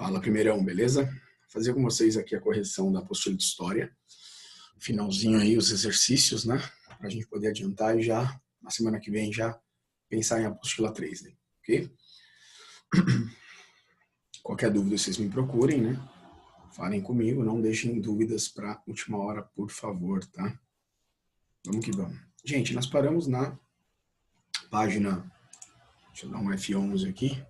Fala, primeirão, beleza? Vou fazer com vocês aqui a correção da apostila de história. Finalzinho aí os exercícios, né? Pra gente poder adiantar e já, na semana que vem, já pensar em apostila 3, né? Ok? Qualquer dúvida vocês me procurem, né? Falem comigo, não deixem dúvidas pra última hora, por favor, tá? Vamos que vamos. Gente, nós paramos na página... Deixa eu dar um F11 aqui.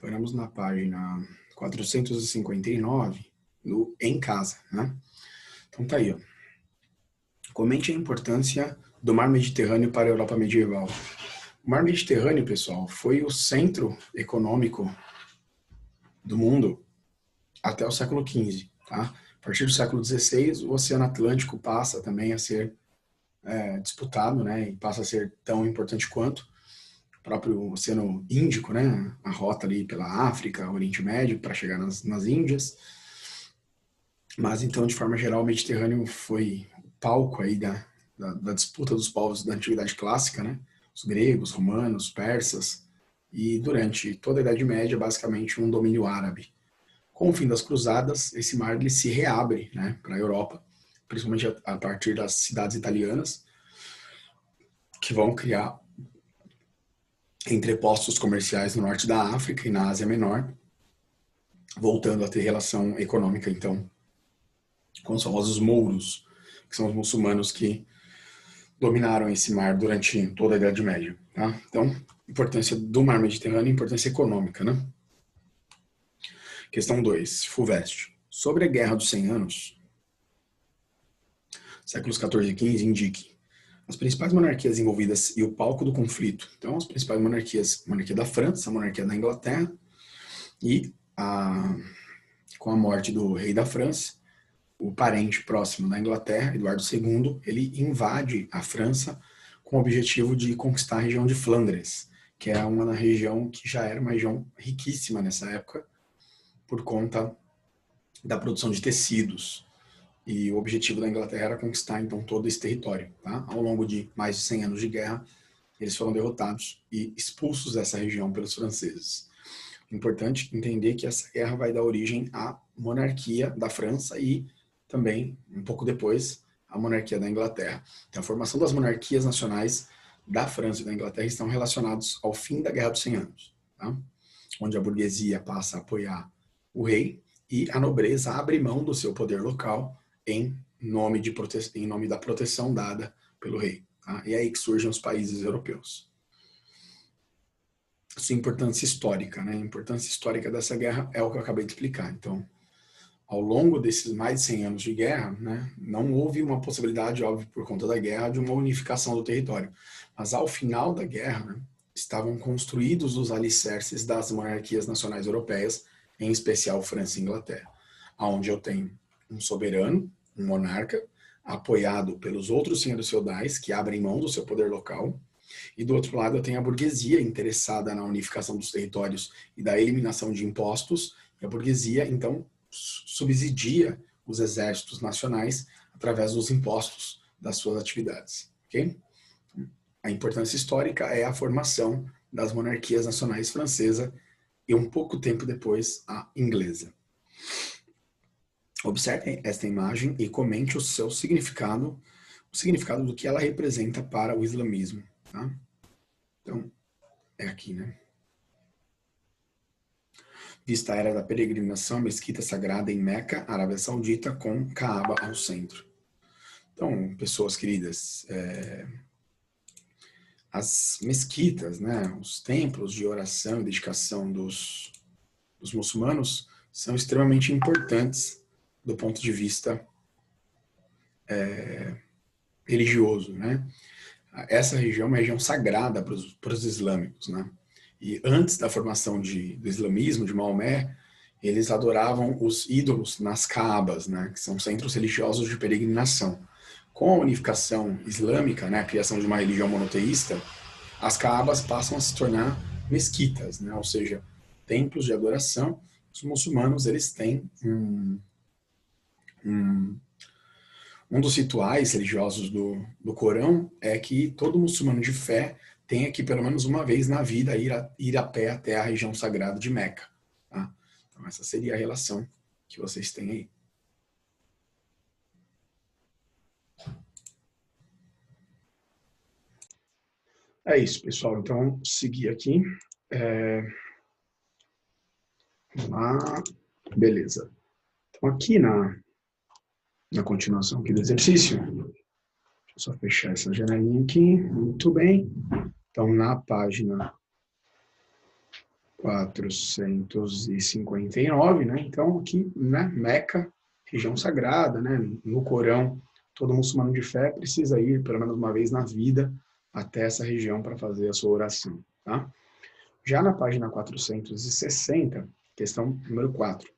Paramos na página 459, no Em Casa, né? Então tá aí, ó. Comente a importância do mar Mediterrâneo para a Europa medieval. O mar Mediterrâneo, pessoal, foi o centro econômico do mundo até o século XV, tá? A partir do século XVI, o Oceano Atlântico passa também a ser disputado, né? E passa a ser tão importante quanto o próprio Oceano Índico, né? A rota ali pela África, Oriente Médio, para chegar nas Índias. Mas, então, de forma geral, o Mediterrâneo foi o palco aí da disputa dos povos da Antiguidade Clássica, né? Os gregos, romanos, persas, e durante toda a Idade Média, basicamente, um domínio árabe. Com o fim das cruzadas, esse mar ele se reabre, né, para a Europa, principalmente a partir das cidades italianas, que vão criar entrepostos comerciais no norte da África e na Ásia Menor, voltando a ter relação econômica, então, com os famosos mouros, que são os muçulmanos que dominaram esse mar durante toda a Idade Média. Tá? Então, importância do mar Mediterrâneo, importância econômica, né? Questão 2, FUVEST. Sobre a Guerra dos 100 Anos, séculos 14 e 15, indique as principais monarquias envolvidas e o palco do conflito. Então, as principais monarquias, a monarquia da França, a monarquia da Inglaterra, e com a morte do rei da França, o parente próximo da Inglaterra, Eduardo II, ele invade a França com o objetivo de conquistar a região de Flandres, que é uma região que já era uma região riquíssima nessa época, por conta da produção de tecidos. E o objetivo da Inglaterra era conquistar, então, todo esse território. Tá? Ao longo de mais de 100 anos de guerra, eles foram derrotados e expulsos dessa região pelos franceses. Importante entender que essa guerra vai dar origem à monarquia da França e também, um pouco depois, a monarquia da Inglaterra. Então, a formação das monarquias nacionais da França e da Inglaterra estão relacionados ao fim da Guerra dos 100 Anos, tá? Onde a burguesia passa a apoiar o rei e a nobreza abre mão do seu poder local em nome da proteção dada pelo rei. Tá? E é aí que surgem os países europeus. Sua importância histórica, né? A importância histórica dessa guerra é o que eu acabei de explicar. Então, ao longo desses mais de 100 anos de guerra, né, não houve uma possibilidade, óbvio, por conta da guerra, de uma unificação do território. Mas ao final da guerra, né, estavam construídos os alicerces das monarquias nacionais europeias, em especial França e Inglaterra, onde eu tenho um soberano, um monarca, apoiado pelos outros senhores feudais, que abrem mão do seu poder local, e do outro lado eu tenho a burguesia interessada na unificação dos territórios e da eliminação de impostos, e a burguesia, então, subsidia os exércitos nacionais através dos impostos das suas atividades. Okay? A importância histórica é a formação das monarquias nacionais francesa e um pouco tempo depois a inglesa. Observe esta imagem e comente o seu significado, o significado do que ela representa para o islamismo. Tá? Então, é aqui, né? Vista a era da peregrinação, mesquita sagrada em Meca, Arábia Saudita, com Kaaba ao centro. Então, pessoas queridas, as mesquitas, né, os templos de oração e dedicação dos muçulmanos são extremamente importantes do ponto de vista religioso, né? Essa região é uma região sagrada para os islâmicos, né? E antes da formação do islamismo, de Maomé, eles adoravam os ídolos nas Kaabas, né? Que são centros religiosos de peregrinação. Com a unificação islâmica, né, a criação de uma religião monoteísta, as Kaabas passam a se tornar mesquitas, né? Ou seja, templos de adoração. Os muçulmanos, eles têm um dos rituais religiosos do Corão é que todo muçulmano de fé tenha que, pelo menos uma vez na vida, ir a pé até a região sagrada de Meca. Tá? Então, essa seria a relação que vocês têm aí. É isso, pessoal. Então, vamos seguir aqui. Vamos lá. Beleza. Então, aqui na continuação aqui do exercício, deixa eu só fechar essa janelinha aqui. Muito bem. Então, na página 459, né? Então, aqui, né, Meca, região sagrada, né? No Corão, todo muçulmano de fé precisa ir, pelo menos uma vez na vida, até essa região para fazer a sua oração, tá? Já na página 460, questão número 4.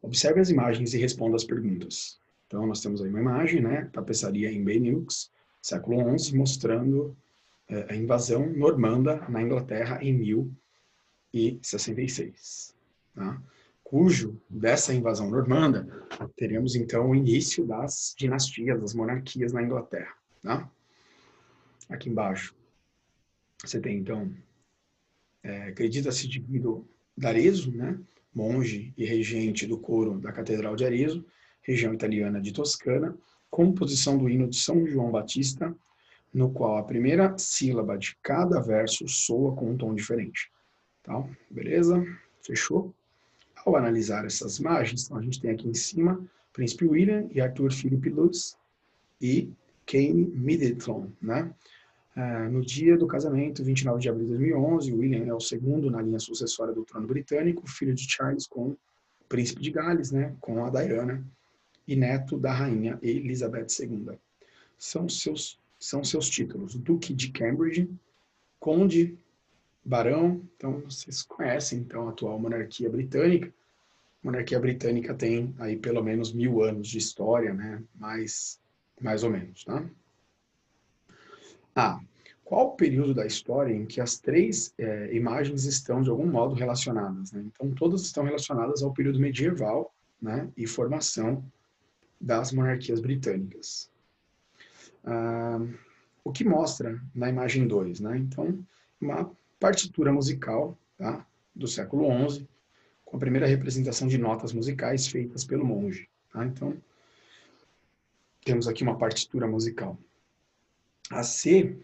Observe as imagens e responda as perguntas. Então, nós temos aí uma imagem, né? Tapeçaria em Benelux, século XI, mostrando a invasão normanda na Inglaterra em 1066. Tá? Cujo, dessa invasão normanda, teremos então o início das dinastias, das monarquias na Inglaterra. Tá? Aqui embaixo, você tem então, acredita-se de Guido d'Arezzo, né? Monge e regente do coro da Catedral de Arezzo, região italiana de Toscana, composição do hino de São João Batista, no qual a primeira sílaba de cada verso soa com um tom diferente. Tá? Beleza? Fechou? Ao analisar essas imagens, então a gente tem aqui em cima Príncipe William e Arthur Philip Lutz e Kane Middleton, né? No dia do casamento, 29 de abril de 2011, William é o segundo na linha sucessória do trono britânico, filho de Charles com o príncipe de Gales, né, com a Diana, e neto da rainha Elizabeth II. São seus títulos: Duque de Cambridge, Conde, Barão. Então, vocês conhecem então a atual monarquia britânica. A monarquia britânica tem aí pelo menos 1000 anos de história, né, mais ou menos, tá? Qual o período da história em que as três imagens estão, de algum modo, relacionadas? Né? Então, todas estão relacionadas ao período medieval, né, e formação das monarquias britânicas. O que mostra na imagem 2? Né? Então, uma partitura musical, tá, do século XI, com a primeira representação de notas musicais feitas pelo monge. Tá? Então, temos aqui uma partitura musical. A C...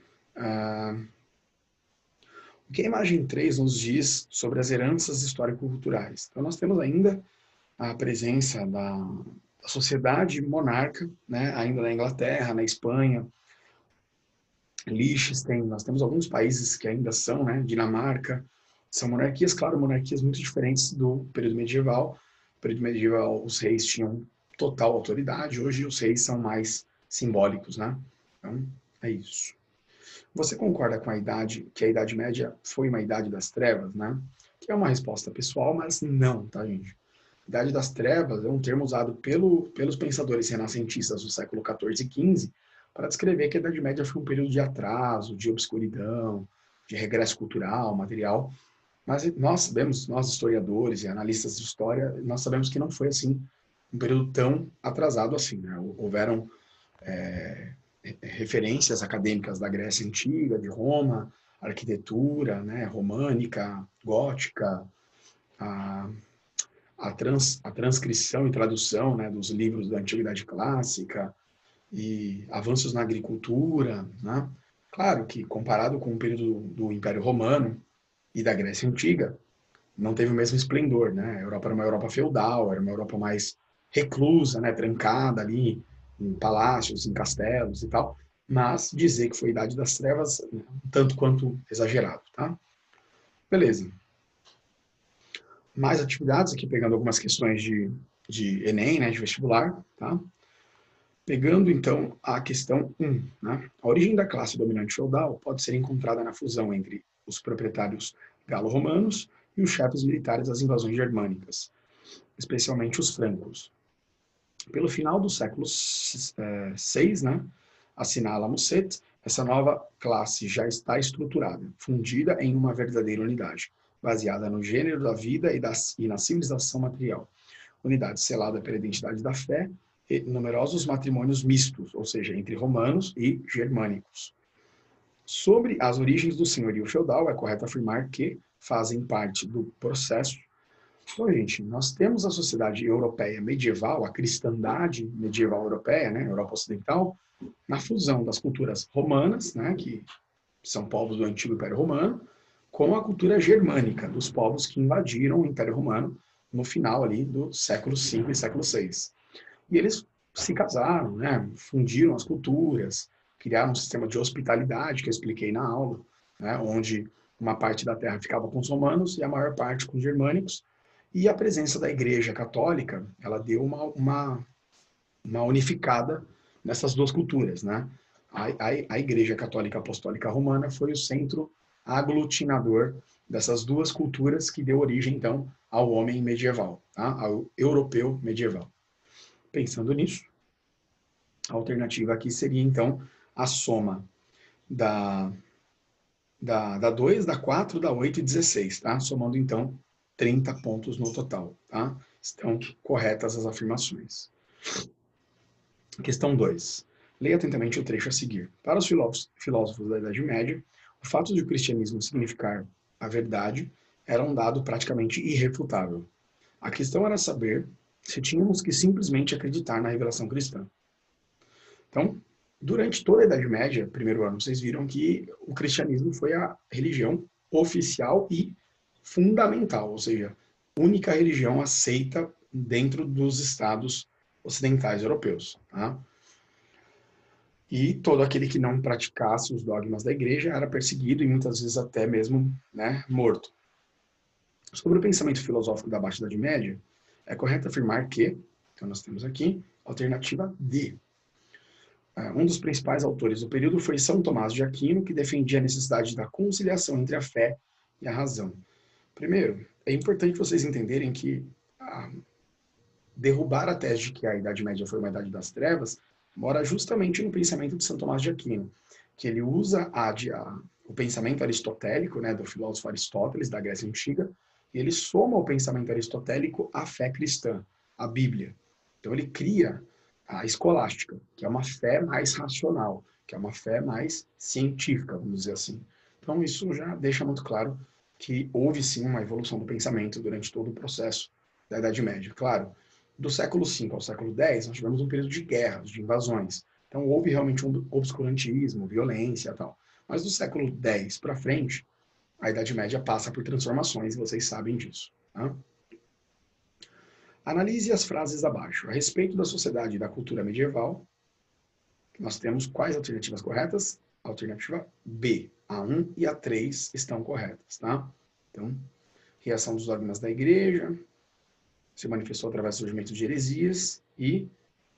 o que a imagem 3 nos diz sobre as heranças histórico-culturais? Então, nós temos ainda a presença da sociedade monarca, né, ainda na Inglaterra, na Espanha, Liechtenstein, nós temos alguns países que ainda são, né, Dinamarca, são monarquias, claro, monarquias muito diferentes do período medieval. No período medieval, os reis tinham total autoridade, hoje os reis são mais simbólicos, né? Então, é isso. Você concorda com a idade, que a Idade Média foi uma idade das trevas, né? Que é uma resposta pessoal, mas não, tá, gente? Idade das Trevas é um termo usado pelos pensadores renascentistas do século XIV e XV para descrever que a Idade Média foi um período de atraso, de obscuridão, de regresso cultural, material. Mas nós sabemos, nós historiadores e analistas de história, nós sabemos que não foi assim um período tão atrasado assim. Né? Houveram referências acadêmicas da Grécia Antiga, de Roma, arquitetura, né, românica, gótica, a transcrição e tradução, né, dos livros da Antiguidade Clássica e avanços na agricultura, né? Claro que comparado com o período do Império Romano e da Grécia Antiga, não teve o mesmo esplendor, né? A Europa era uma Europa feudal, era uma Europa mais reclusa, né, trancada ali em palácios, em castelos e tal, mas dizer que foi a Idade das Trevas, tanto quanto exagerado, tá? Beleza. Mais atividades, aqui pegando algumas questões de Enem, né, de vestibular, tá? Pegando, então, a questão 1, né? A origem da classe dominante feudal pode ser encontrada na fusão entre os proprietários galo-romanos e os chefes militares das invasões germânicas, especialmente os francos. Pelo final do século VI, né, assinala Musset, essa nova classe já está estruturada, fundida em uma verdadeira unidade, baseada no gênero da vida e na civilização material. Unidade selada pela identidade da fé e numerosos matrimônios mistos, ou seja, entre romanos e germânicos. Sobre as origens do senhorio feudal, é correto afirmar que fazem parte do processo Então, gente, nós temos a sociedade europeia medieval, a cristandade medieval europeia, né, Europa Ocidental, na fusão das culturas romanas, né, que são povos do antigo Império Romano, com a cultura germânica, dos povos que invadiram o Império Romano no final ali do século V e século VI. E eles se casaram, né, fundiram as culturas, criaram um sistema de hospitalidade, que eu expliquei na aula, né, onde uma parte da terra ficava com os romanos e a maior parte com os germânicos, e a presença da Igreja Católica, ela deu uma unificada nessas duas culturas, né? A Igreja Católica Apostólica Romana foi o centro aglutinador dessas duas culturas que deu origem, então, ao homem medieval, tá? Ao europeu medieval. Pensando nisso, a alternativa aqui seria, então, a soma da 2, da 4, da 8 e 16, tá? Somando, então, 30 pontos no total, tá? Estão corretas as afirmações. Questão 2. Leia atentamente o trecho a seguir. Para os filósofos da Idade Média, o fato de o cristianismo significar a verdade era um dado praticamente irrefutável. A questão era saber se tínhamos que simplesmente acreditar na revelação cristã. Então, durante toda a Idade Média, primeiro ano, vocês viram que o cristianismo foi a religião oficial e fundamental, ou seja, única religião aceita dentro dos estados ocidentais europeus. Tá? E todo aquele que não praticasse os dogmas da igreja era perseguido e muitas vezes até mesmo, né, morto. Sobre o pensamento filosófico da Baixa Idade Média, é correto afirmar que, então nós temos aqui, alternativa D. Um dos principais autores do período foi São Tomás de Aquino, que defendia a necessidade da conciliação entre a fé e a razão. Primeiro, é importante vocês entenderem que derrubar a tese de que a Idade Média foi uma Idade das Trevas mora justamente no pensamento de São Tomás de Aquino, que ele usa o pensamento aristotélico, né, do filósofo Aristóteles, da Grécia Antiga, e ele soma ao pensamento aristotélico a fé cristã, a Bíblia. Então ele cria a escolástica, que é uma fé mais racional, que é uma fé mais científica, vamos dizer assim. Então isso já deixa muito claro que houve sim uma evolução do pensamento durante todo o processo da Idade Média. Claro, do século V ao século X, nós tivemos um período de guerras, de invasões. Então houve realmente um obscurantismo, violência e tal. Mas do século X para frente, a Idade Média passa por transformações, e vocês sabem disso. Tá? Analise as frases abaixo. A respeito da sociedade e da cultura medieval, nós temos quais alternativas corretas? Alternativa B. A 1 e a 3 estão corretas. Tá? Então, reação dos dogmas da igreja, se manifestou através do surgimento de heresias e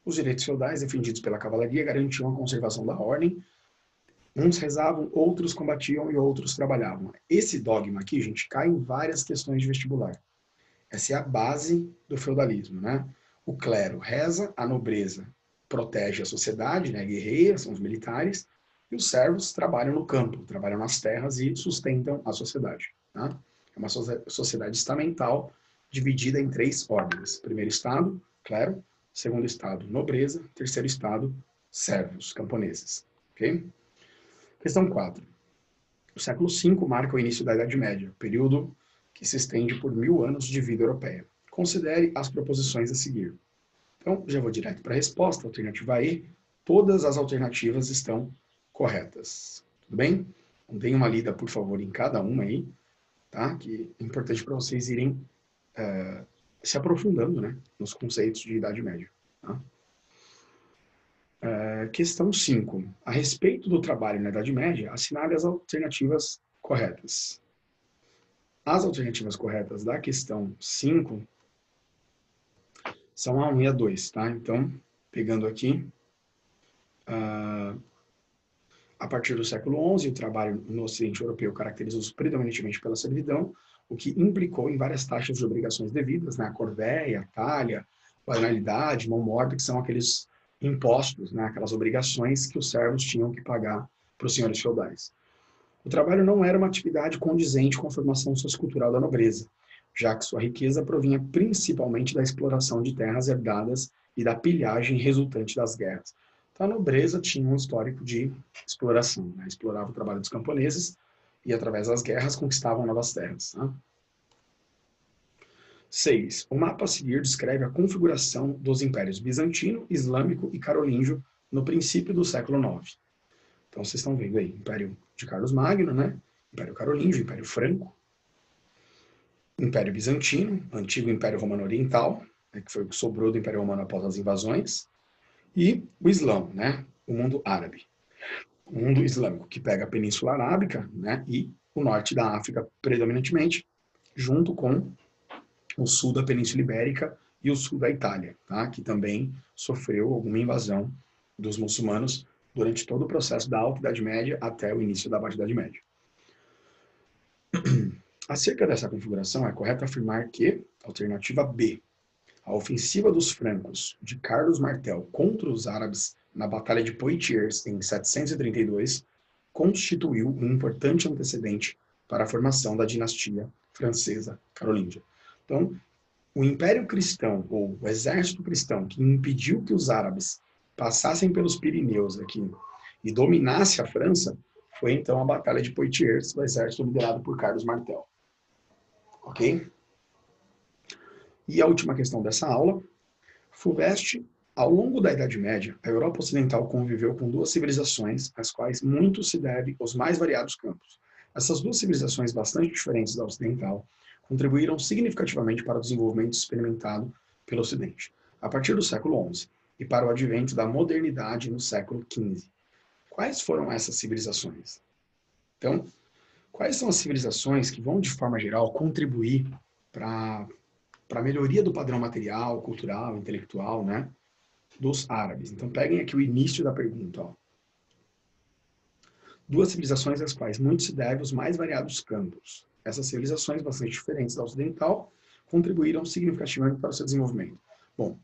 os direitos feudais defendidos pela cavalaria garantiam a conservação da ordem. Uns rezavam, outros combatiam e outros trabalhavam. Esse dogma aqui, gente, cai em várias questões de vestibular. Essa é a base do feudalismo, né? O clero reza, a nobreza protege a sociedade, né? Guerreia, são os militares, e os servos trabalham no campo, trabalham nas terras e sustentam a sociedade. Tá? É uma sociedade estamental dividida em 3 ordens. Primeiro estado, clero. Segundo estado, nobreza. Terceiro estado, servos, camponeses. Ok? Questão 4. O século V marca o início da Idade Média, período que se estende por 1000 anos de vida europeia. Considere as proposições a seguir. Então, já vou direto para a resposta. Alternativa E. Todas as alternativas estão corretas. Tudo bem? Então, deem uma lida, por favor, em cada uma aí, tá? Que é importante para vocês irem se aprofundando, né, nos conceitos de Idade Média. Tá? Questão 5. A respeito do trabalho na Idade Média, assinale as alternativas corretas. As alternativas corretas da questão 5 são a 1 e a 2, tá? Então, pegando aqui, a partir do século XI, o trabalho no Ocidente Europeu caracterizou-se predominantemente pela servidão, o que implicou em várias taxas de obrigações devidas, né? A corvéia, a talha, banalidade, mão morta, que são aqueles impostos, né? Aquelas obrigações que os servos tinham que pagar para os senhores feudais. O trabalho não era uma atividade condizente com a formação sociocultural da nobreza, já que sua riqueza provinha principalmente da exploração de terras herdadas e da pilhagem resultante das guerras. Então, a nobreza tinha um histórico de exploração, né? Explorava o trabalho dos camponeses e, através das guerras, conquistavam novas terras. Tá? 6. O mapa a seguir descreve a configuração dos impérios bizantino, islâmico e carolíngio no princípio do século IX. Então, vocês estão vendo aí, Império de Carlos Magno, né? Império Carolíngio, Império Franco, Império Bizantino, antigo Império Romano Oriental, né, que foi o que sobrou do Império Romano após as invasões, e o Islã, né? O mundo árabe. O mundo islâmico, que pega a Península Arábica, né? E o norte da África, predominantemente, junto com o sul da Península Ibérica e o sul da Itália, tá? Que também sofreu alguma invasão dos muçulmanos durante todo o processo da Alta Idade Média até o início da Baixa Idade Média. Acerca dessa configuração, é correto afirmar que, alternativa B, a ofensiva dos francos de Carlos Martel contra os árabes na Batalha de Poitiers em 732 constituiu um importante antecedente para a formação da dinastia francesa carolíngia. Então, o Império Cristão, ou o exército cristão, que impediu que os árabes passassem pelos Pirineus aqui e dominasse a França, foi então a Batalha de Poitiers, o exército liderado por Carlos Martel. Ok? E a última questão dessa aula, Fulvestre, ao longo da Idade Média, a Europa Ocidental conviveu com duas civilizações, às quais muito se deve aos mais variados campos. Essas duas civilizações bastante diferentes da ocidental contribuíram significativamente para o desenvolvimento experimentado pelo Ocidente, a partir do século XI, e para o advento da modernidade no século XV. Quais foram essas civilizações? Então, quais são as civilizações que vão, de forma geral, contribuir para a melhoria do padrão material, cultural, intelectual, né, dos árabes? Então, peguem aqui o início da pergunta. Ó. Duas civilizações às quais muito se deve os mais variados campos. Essas civilizações, bastante diferentes da ocidental, contribuíram significativamente para o seu desenvolvimento. Bom,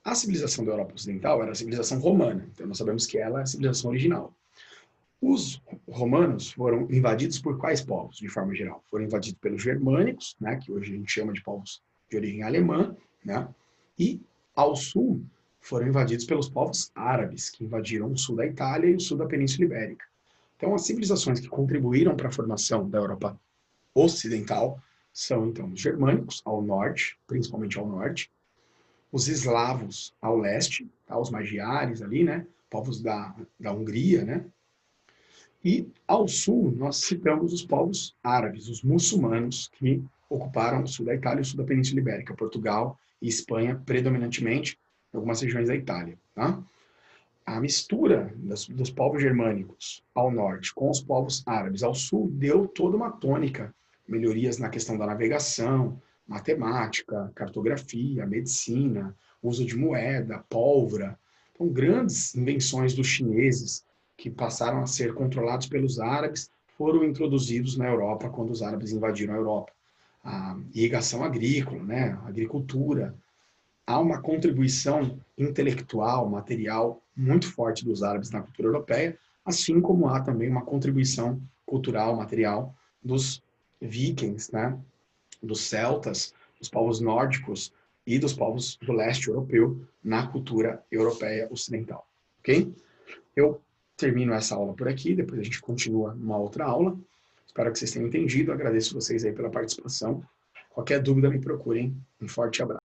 a civilização da Europa Ocidental era a civilização romana, então nós sabemos que ela é a civilização original. Os romanos foram invadidos por quais povos, de forma geral? Foram invadidos pelos germânicos, né, que hoje a gente chama de povos de origem alemã, né, e ao sul foram invadidos pelos povos árabes, que invadiram o sul da Itália e o sul da Península Ibérica. Então, as civilizações que contribuíram para a formação da Europa Ocidental são, então, os germânicos, ao norte, principalmente ao norte, os eslavos ao leste, tá, os magiares ali, né, povos da Hungria, né, e ao sul nós citamos os povos árabes, os muçulmanos, que ocuparam o sul da Itália e o sul da Península Ibérica, Portugal e Espanha, predominantemente, em algumas regiões da Itália. Tá? A mistura dos povos germânicos ao norte com os povos árabes ao sul deu toda uma tônica, melhorias na questão da navegação, matemática, cartografia, medicina, uso de moeda, pólvora. Então, grandes invenções dos chineses, que passaram a ser controlados pelos árabes, foram introduzidos na Europa quando os árabes invadiram a Europa. A irrigação agrícola, né, a agricultura. Há uma contribuição intelectual, material, muito forte dos árabes na cultura europeia, assim como há também uma contribuição cultural, material dos vikings, né, dos celtas, dos povos nórdicos e dos povos do leste europeu na cultura europeia ocidental. Ok? Eu termino essa aula por aqui, depois a gente continua numa outra aula. Espero que vocês tenham entendido, agradeço vocês aí pela participação. Qualquer dúvida me procurem. Um forte abraço.